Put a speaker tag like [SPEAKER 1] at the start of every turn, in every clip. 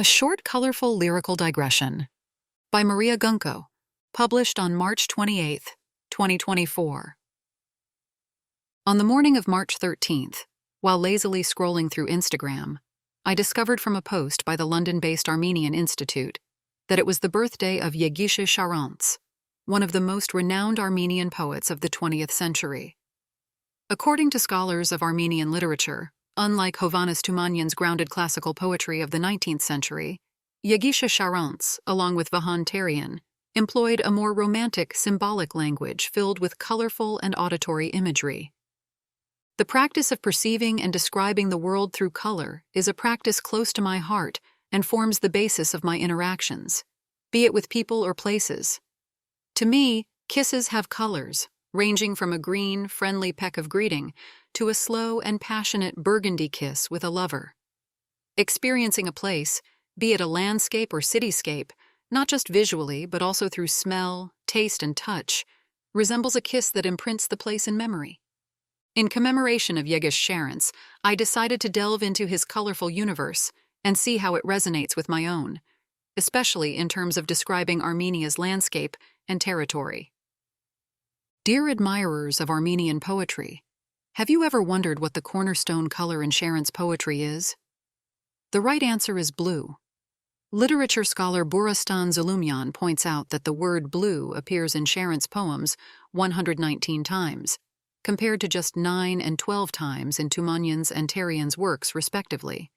[SPEAKER 1] A short, colorful lyrical digression by Maria Gunko, published on March 28, 2024. On the morning of March 13th, while lazily scrolling through Instagram, I discovered from a post by the London-based Armenian Institute that it was the birthday of Yeghishe Charents, one of the most renowned Armenian poets of the 20th century. According to scholars of Armenian literature, unlike Hovhannes Tumanyan's grounded classical poetry of the 19th century, Yeghishe Charents, along with Vahan Terian, employed a more romantic, symbolic language filled with colorful and auditory imagery. The practice of perceiving and describing the world through color is a practice close to my heart and forms the basis of my interactions, be it with people or places. To me, kisses have colors, ranging from a green, friendly peck of greeting to a slow and passionate burgundy kiss with a lover. Experiencing a place, be it a landscape or cityscape, not just visually but also through smell, taste, and touch, resembles a kiss that imprints the place in memory. In commemoration of Yeghishe Charents, I decided to delve into his colorful universe and see how it resonates with my own, especially in terms of describing Armenia's landscape and territory. Dear admirers of Armenian poetry, have you ever wondered what the cornerstone color in Charents' poetry is? The right answer is blue. Literature scholar Burastan Zulumyan points out that the word blue appears in Charents' poems 119 times, compared to just 9 and 12 times in Tumanyan's and Terian's works, respectively.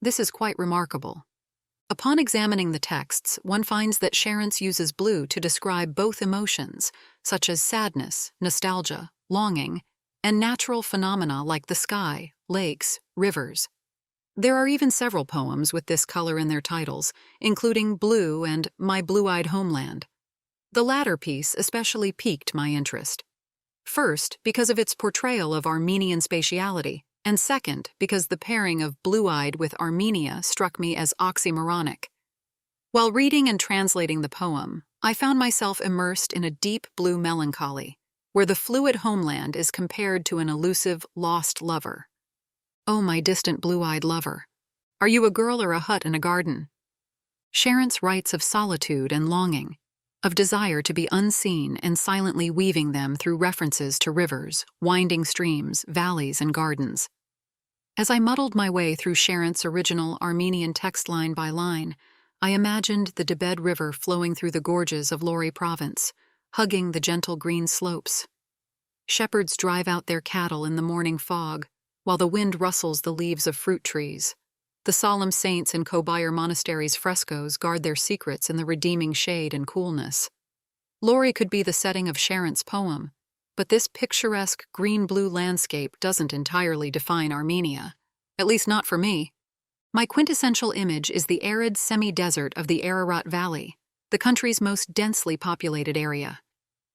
[SPEAKER 1] This is quite remarkable. Upon examining the texts, one finds that Charents uses blue to describe both emotions, such as sadness, nostalgia, longing, and natural phenomena like the sky, lakes, rivers. There are even several poems with this color in their titles, including Blue and My Blue-Eyed Homeland. The latter piece especially piqued my interest. First, because of its portrayal of Armenian spatiality, and second, because the pairing of blue-eyed with Armenia struck me as oxymoronic. While reading and translating the poem, I found myself immersed in a deep blue melancholy, where the fluid homeland is compared to an elusive, lost lover. Oh, my distant blue-eyed lover, are you a girl or a hut in a garden? Charents writes of solitude and longing, of desire to be unseen and silently weaving them through references to rivers, winding streams, valleys, and gardens. As I muddled my way through Charents' original Armenian text line by line, I imagined the Debed River flowing through the gorges of Lori Province, hugging the gentle green slopes. Shepherds drive out their cattle in the morning fog, while the wind rustles the leaves of fruit trees. The solemn saints in Kobayar Monastery's frescoes guard their secrets in the redeeming shade and coolness. Lori could be the setting of Charents' poem, but this picturesque green-blue landscape doesn't entirely define Armenia, at least not for me. My quintessential image is the arid semi-desert of the Ararat Valley, the country's most densely populated area.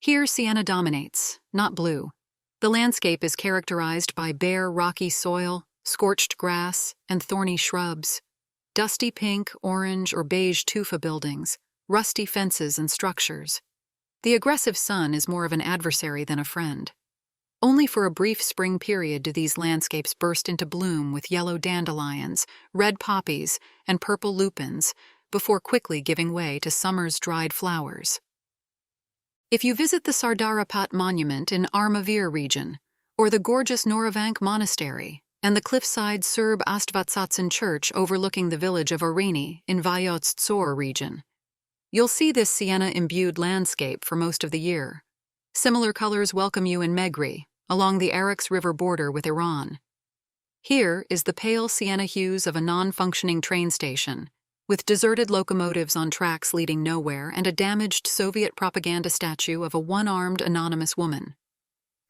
[SPEAKER 1] Here, sienna dominates, not blue. The landscape is characterized by bare, rocky soil, scorched grass, and thorny shrubs, dusty pink, orange, or beige tufa buildings, rusty fences and structures. The aggressive sun is more of an adversary than a friend. Only for a brief spring period do these landscapes burst into bloom with yellow dandelions, red poppies, and purple lupins, before quickly giving way to summer's dried flowers. If you visit the Sardarapat Monument in Armavir region, or the gorgeous Noravank Monastery, and the cliffside Serb Astvatsatsan Church overlooking the village of Orini in Vayots Tsor region, you'll see this sienna-imbued landscape for most of the year. Similar colors welcome you in Megri, along the Arax River border with Iran. Here is the pale sienna hues of a non-functioning train station, with deserted locomotives on tracks leading nowhere and a damaged Soviet propaganda statue of a one-armed anonymous woman.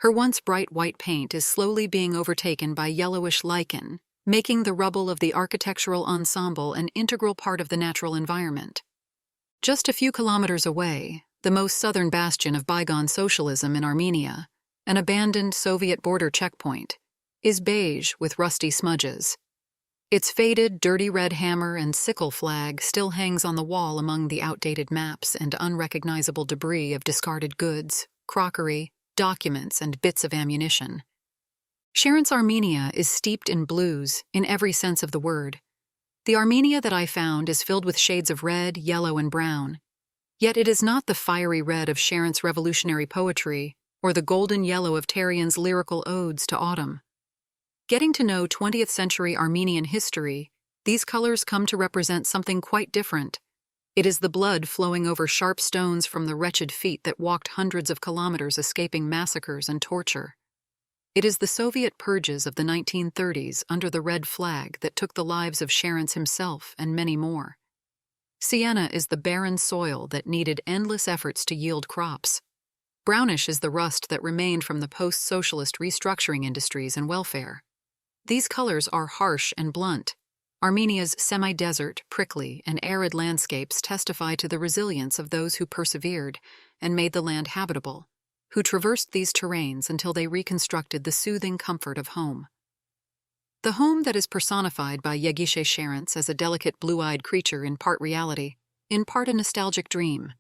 [SPEAKER 1] Her once bright white paint is slowly being overtaken by yellowish lichen, making the rubble of the architectural ensemble an integral part of the natural environment. Just a few kilometers away, the most southern bastion of bygone socialism in Armenia, an abandoned Soviet border checkpoint, is beige with rusty smudges. Its faded, dirty red hammer and sickle flag still hangs on the wall among the outdated maps and unrecognizable debris of discarded goods, crockery, documents, and bits of ammunition. Charents' Armenia is steeped in blues in every sense of the word. The Armenia that I found is filled with shades of red, yellow, and brown. Yet it is not the fiery red of Charents' revolutionary poetry or the golden yellow of Terrian's lyrical odes to autumn. Getting to know 20th century Armenian history, these colors come to represent something quite different. It is the blood flowing over sharp stones from the wretched feet that walked hundreds of kilometers escaping massacres and torture. It is the Soviet purges of the 1930s under the red flag that took the lives of Charents himself and many more. Sienna is the barren soil that needed endless efforts to yield crops. Brownish is the rust that remained from the post-socialist restructuring industries and welfare. These colors are harsh and blunt. Armenia's semi-desert, prickly, and arid landscapes testify to the resilience of those who persevered and made the land habitable, who traversed these terrains until they reconstructed the soothing comfort of home. The home that is personified by Yeghishe Charents as a delicate blue-eyed creature in part reality, in part a nostalgic dream,